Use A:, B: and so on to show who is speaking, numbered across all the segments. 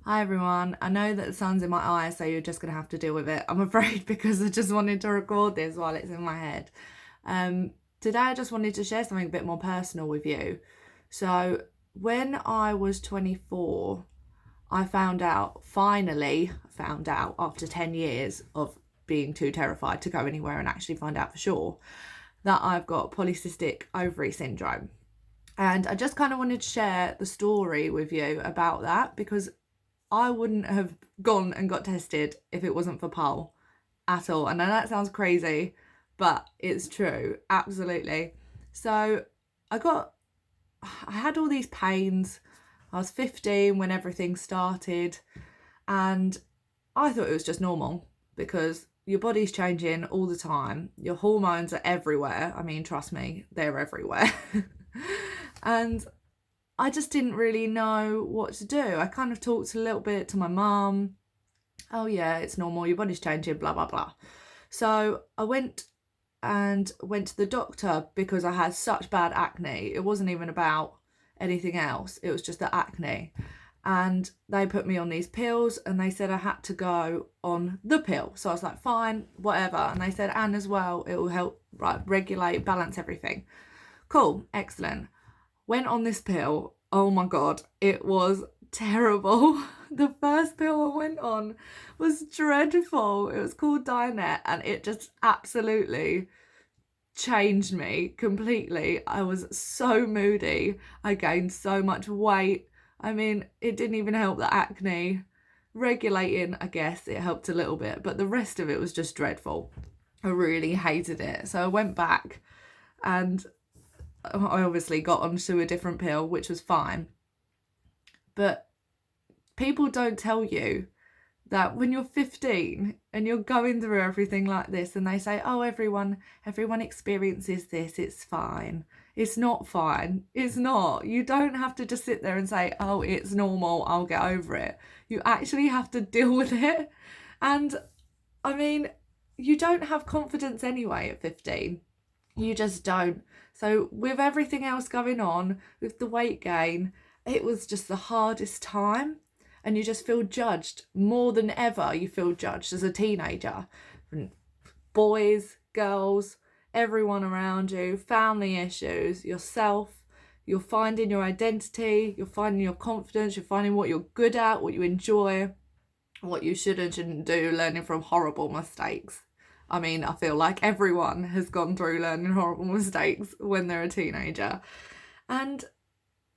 A: Hi everyone. I know that the sun's in my eyes, so you're just gonna have to deal with it, I'm afraid, because I just wanted to record this while it's in my head. Today I just wanted to share something a bit more personal with you. So when I was 24, I finally found out after 10 years of being too terrified to go anywhere and actually find out for sure, that I've got polycystic ovary syndrome. And I just kind of wanted to share the story with you about that because I wouldn't have gone and got tested if it wasn't for Pole at all. I know that sounds crazy, but it's true. Absolutely. So I got, I had all these pains. I was 15 when everything started, and I thought it was just normal because your body's changing all the time. Your hormones are everywhere. I mean, trust me, they're everywhere. And I just didn't really know what to do. I kind of talked a little bit to my mum. Oh yeah, it's normal, your body's changing, blah blah blah. So I went to the doctor because I had such bad acne. It wasn't even about anything else. It was just the acne. And they put me on these pills and they said I had to go on the pill. So I was like, fine, whatever. And they said, and as well, it will help regulate, balance everything. Cool, excellent. Went on this pill. Oh my God, it was terrible. The first pill I went on was dreadful. It was called Dianet and it just absolutely changed me completely. I was so moody. I gained so much weight. I mean, it didn't even help the acne. Regulating, I guess, it helped a little bit, but the rest of it was just dreadful. I really hated it. So I went back and I obviously got onto a different pill, which was fine. But people don't tell you that when you're 15 and you're going through everything like this and they say, oh, everyone experiences this, it's fine. It's not fine. It's not. You don't have to just sit there and say, oh, it's normal, I'll get over it. You actually have to deal with it. And I mean, you don't have confidence anyway at 15. You just don't. So with everything else going on, with the weight gain, it was just the hardest time. And you just feel judged more than ever. You feel judged as a teenager. Boys, girls, everyone around you, family issues, yourself. You're finding your identity. You're finding your confidence. You're finding what you're good at, what you enjoy, what you should and shouldn't do, learning from horrible mistakes. I mean, I feel like everyone has gone through learning horrible mistakes when they're a teenager. And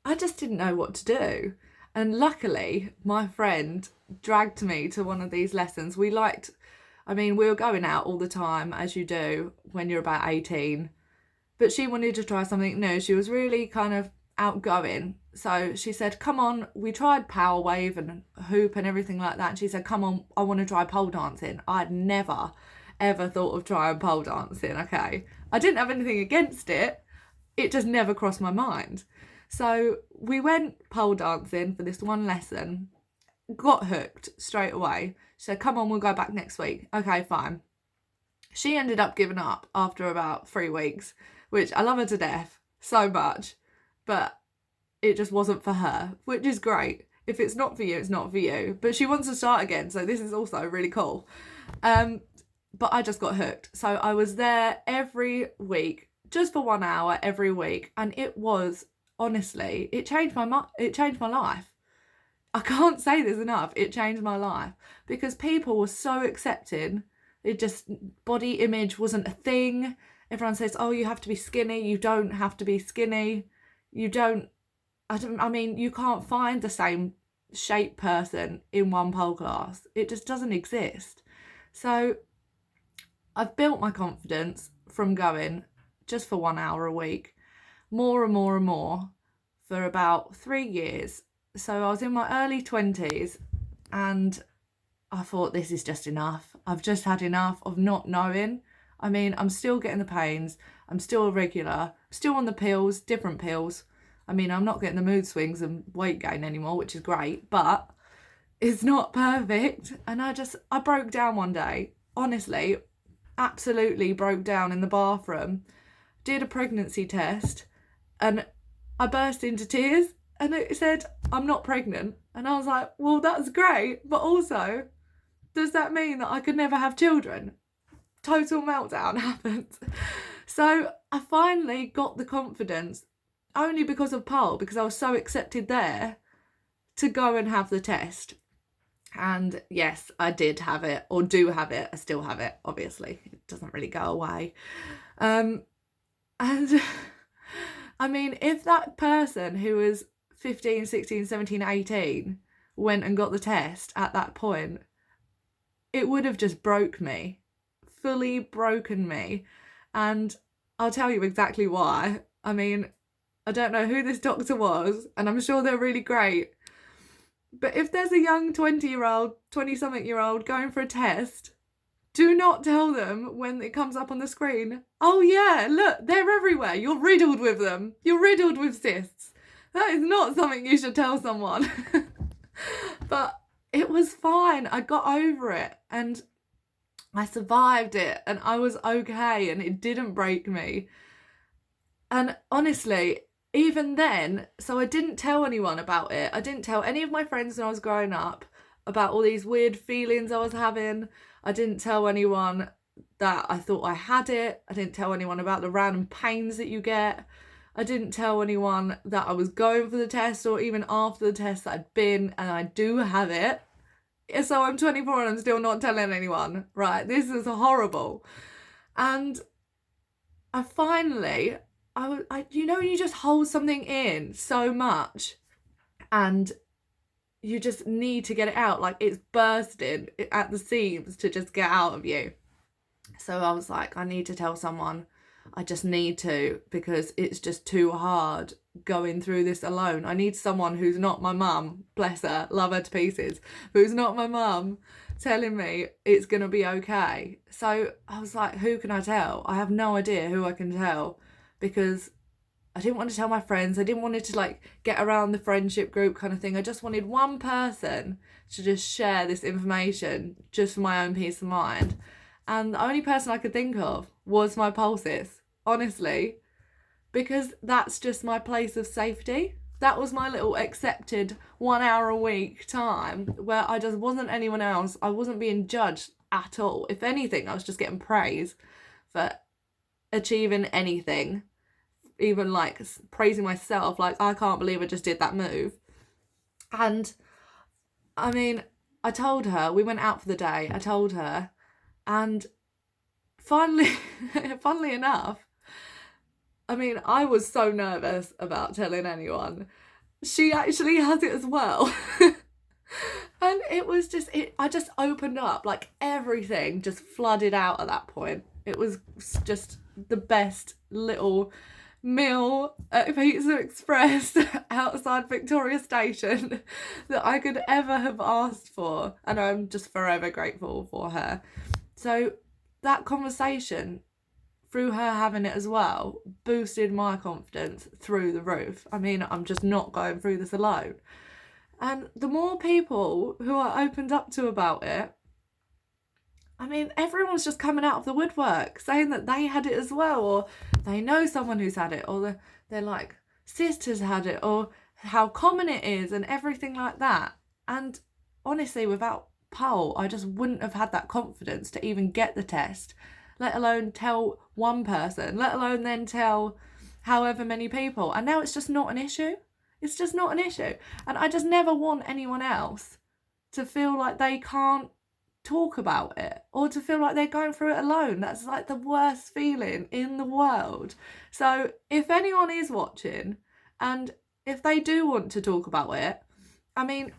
A: I just didn't know what to do. And luckily, my friend dragged me to one of these lessons. We were going out all the time, as you do when you're about 18. But she wanted to try something new. She was really kind of outgoing. So she said, come on, we tried power wave and hoop and everything like that. And she said, come on, I want to try pole dancing. I'd never, ever thought of trying pole dancing, okay? I didn't have anything against it. It just never crossed my mind. So we went pole dancing for this one lesson, got hooked straight away. She said, come on, we'll go back next week. Okay, fine. She ended up giving up after about 3 weeks, which I love her to death so much, but it just wasn't for her, which is great. If it's not for you, it's not for you. But she wants to start again, so this is also really cool. But I just got hooked. So I was there every week, just for 1 hour every week, and it was, honestly, it changed my life. I can't say this enough. It changed my life because people were so accepting. It just, body image wasn't a thing. Everyone says, oh, you have to be skinny. You don't have to be skinny. You can't find the same shape person in one pole class. It just doesn't exist. So I've built my confidence from going just for 1 hour a week, more and more and more, for about 3 years. So I was in my early 20s and I thought, this is just enough. I've just had enough of not knowing. I mean, I'm still getting the pains. I'm still irregular. I'm still on the pills, different pills. I mean, I'm not getting the mood swings and weight gain anymore, which is great, but it's not perfect. And I broke down one day. Honestly, absolutely broke down in the bathroom. Did a pregnancy test and I burst into tears and it said, I'm not pregnant. And I was like, well, that's great, but also, does that mean that I could never have children? Total meltdown happened. So I finally got the confidence, only because of Paul, because I was so accepted there, to go and have the test. And yes, I did have it, or do have it. I still have it, obviously. It doesn't really go away. And I mean, if that person who was 15, 16, 17, 18 went and got the test at that point, it would have just broke me, fully broken me. And I'll tell you exactly why. I mean, I don't know who this doctor was, and I'm sure they're really great. But if there's a young 20-year-old, 20-something-year-old going for a test, do not tell them when it comes up on the screen, oh yeah, look, they're everywhere. You're riddled with them. You're riddled with cysts. That is not something you should tell someone. But it was fine. I got over it and I survived it and I was okay and it didn't break me. And honestly, even then, so I didn't tell anyone about it. I didn't tell any of my friends when I was growing up about all these weird feelings I was having. I didn't tell anyone that I thought I had it. I didn't tell anyone about the random pains that you get. I didn't tell anyone that I was going for the test or even after the test that I'd been, and I do have it. So I'm 24 and I'm still not telling anyone, right? This is horrible. And I finally, you just hold something in so much and you just need to get it out. Like it's bursting at the seams to just get out of you. So I was like, I need to tell someone. I just need to, because it's just too hard going through this alone. I need someone who's not my mum, bless her, love her to pieces, who's not my mum, telling me it's going to be okay. So I was like, who can I tell? I have no idea who I can tell, because I didn't want to tell my friends. I didn't want it to like get around the friendship group kind of thing. I just wanted one person to just share this information just for my own peace of mind. And the only person I could think of was my pulses, honestly, because that's just my place of safety. That was my little accepted 1 hour a week time where I just wasn't anyone else. I wasn't being judged at all. If anything, I was just getting praise for achieving anything, even like praising myself, like, I can't believe I just did that move. And I mean, I told her, we went out for the day, I told her, and funnily enough, I mean, I was so nervous about telling anyone. She actually has it as well. And it was just, I just opened up, like everything just flooded out at that point. It was just the best little meal at Pizza Express outside Victoria Station that I could ever have asked for. And I'm just forever grateful for her. So that conversation, through her having it as well, boosted my confidence through the roof. I mean, I'm just not going through this alone. And the more people who are opened up to about it, I mean, everyone's just coming out of the woodwork saying that they had it as well, or they know someone who's had it, or they're like, sisters had it, or how common it is, and everything like that. And honestly, without Paul, I just wouldn't have had that confidence to even get the test, let alone tell one person, let alone then tell however many people. And now it's just not an issue. It's just not an issue. And I just never want anyone else to feel like they can't talk about it, or to feel like they're going through it alone. That's like the worst feeling in the world. So if anyone is watching and if they do want to talk about it, I mean,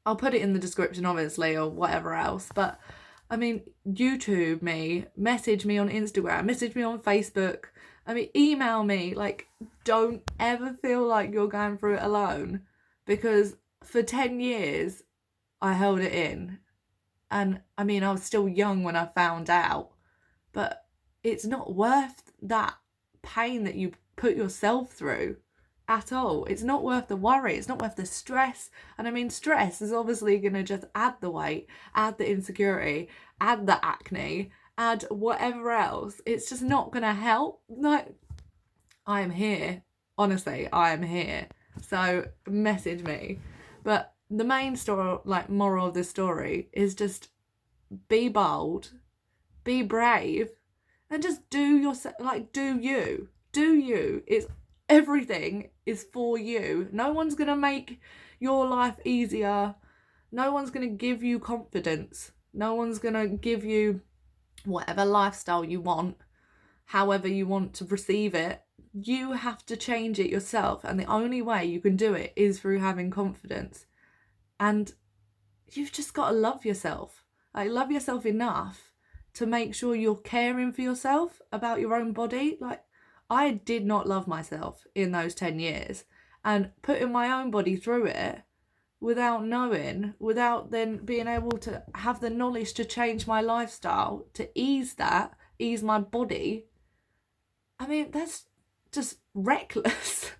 A: I'll put it in the description obviously, or whatever else, but I mean, YouTube me, message me on Instagram, message me on Facebook, I mean, email me. Like, don't ever feel like you're going through it alone, because for 10 years I held it in. And I mean, I was still young when I found out, but it's not worth that pain that you put yourself through at all. It's not worth the worry. It's not worth the stress. And I mean, stress is obviously going to just add the weight, add the insecurity, add the acne, add whatever else. It's just not going to help. Like, I am here. Honestly, I am here. So message me. But the main story, like moral of this story, is just be bold, be brave, and just do yourself. Like, do you. It's everything is for you. No one's gonna make your life easier. No one's gonna give you confidence. No one's gonna give you whatever lifestyle you want, however you want to receive it. You have to change it yourself, and the only way you can do it is through having confidence. And you've just got to love yourself. Like, love yourself enough to make sure you're caring for yourself, about your own body. Like, I did not love myself in those 10 years, and putting my own body through it without knowing, without then being able to have the knowledge to change my lifestyle, to ease my body. I mean, that's just reckless.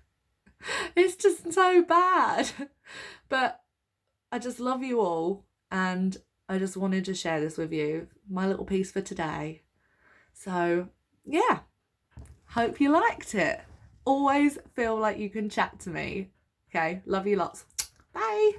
A: It's just so bad. But I just love you all, and I just wanted to share this with you, my little piece for today. So, yeah, hope you liked it. Always feel like you can chat to me. Okay, love you lots. Bye.